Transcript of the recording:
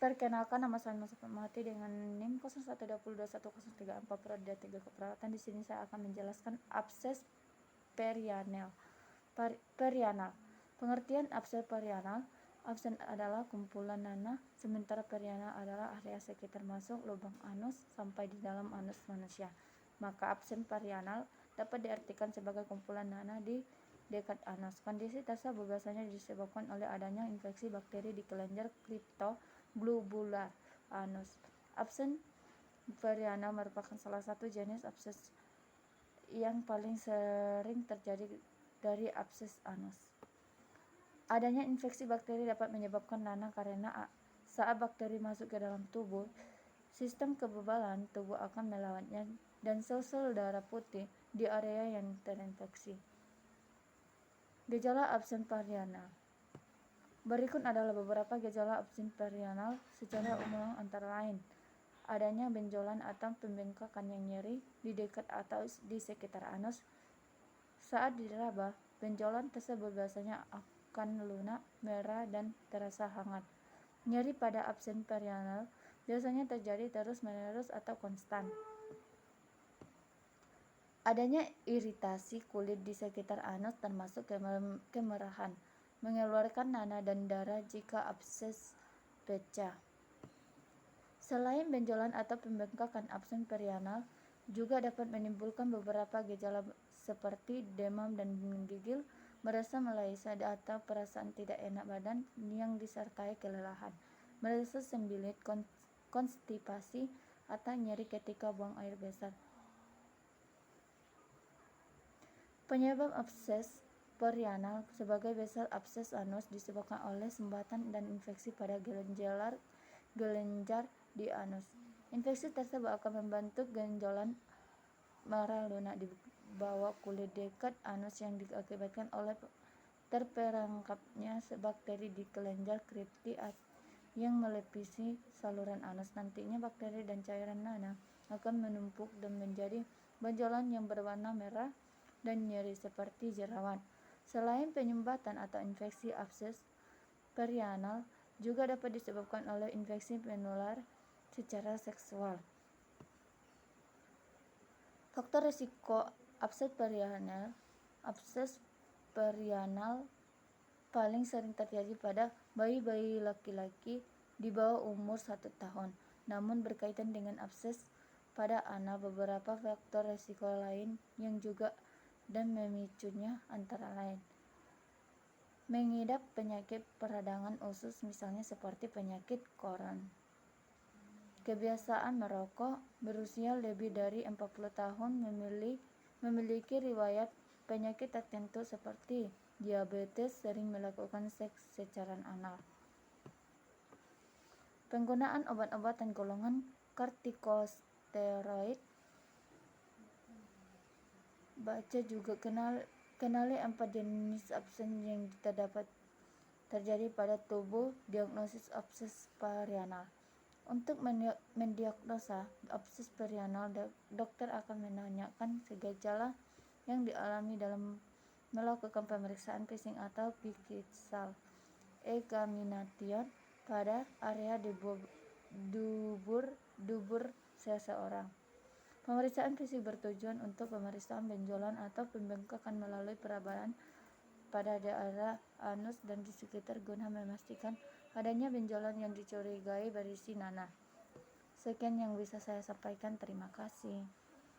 Perkenalkan, nama saya Mati dengan NIM 0120211034 Prodi D3 Keperawatan. Di sini saya akan menjelaskan abses perianal. Pengertian abses perianal. Absen adalah kumpulan nanah, sementara perianal adalah area sekitar masuk lubang anus sampai di dalam anus manusia. Maka absen perianal dapat diartikan sebagai kumpulan nanah di dekat anus. Kondisi tersebut biasanya disebabkan oleh adanya infeksi bakteri di kelenjar cryptoglobular anus. Absen perianal merupakan salah satu jenis abses yang paling sering terjadi dari abses anus. Adanya infeksi bakteri dapat menyebabkan nanah karena saat bakteri masuk ke dalam tubuh, sistem kekebalan tubuh akan melawannya dan sel-sel darah putih di area yang terinfeksi. Gejala absen perianal. Berikut adalah beberapa gejala absen perianal secara umum, antara lain adanya benjolan atau pembengkakan yang nyeri di dekat atau di sekitar anus. Saat diraba, benjolan tersebut biasanya akan lunak, merah, dan terasa hangat. Nyeri pada absen perianal biasanya terjadi terus-menerus atau konstan. Adanya iritasi kulit di sekitar anus termasuk kemerahan, mengeluarkan nanah dan darah jika abses pecah. Selain benjolan atau pembengkakan, absen perianal juga dapat menimbulkan beberapa gejala seperti demam dan menggigil, merasa melesa atau perasaan tidak enak badan yang disertai kelelahan, merasa sembilit, konstipasi, atau nyeri ketika buang air besar. Penyebab abses perianal sebagai besar abses anus disebabkan oleh sumbatan dan infeksi pada kelenjar di anus. Infeksi tersebut akan membentuk genjolan merah lunak di bawah kulit dekat anus yang diakibatkan oleh terperangkapnya bakteri di kelenjar kripti yang melipisi saluran anus. Nantinya bakteri dan cairan nanah akan menumpuk dan menjadi benjolan yang berwarna merah dan nyeri seperti jerawat. Selain penyumbatan atau infeksi, abses perianal juga dapat disebabkan oleh infeksi penular secara seksual. Faktor risiko abses perianal. Abses perianal paling sering terjadi pada bayi-bayi laki-laki di bawah umur 1 tahun. Namun berkaitan dengan abses pada anak, beberapa faktor risiko lain yang juga dan memicunya antara lain mengidap penyakit peradangan usus, misalnya seperti penyakit Crohn, kebiasaan merokok, berusia lebih dari 40 tahun, memiliki riwayat penyakit tertentu seperti diabetes, sering melakukan seks secara anal. Penggunaan obat-obatan golongan kortikosteroid. Baca juga kenali 4 jenis absen yang terjadi pada tubuh. Diagnosis abses perianal. Untuk mendiagnosa abses perianal, dokter akan menanyakan gejala yang dialami dalam melakukan pemeriksaan fisik atau physical examination pada area dubur seseorang. Pemeriksaan fisik bertujuan untuk pemeriksaan benjolan atau pembengkakan melalui perabahan pada daerah anus dan di sekitar guna memastikan adanya benjolan yang dicurigai berisi nanah. Sekian yang bisa saya sampaikan. Terima kasih.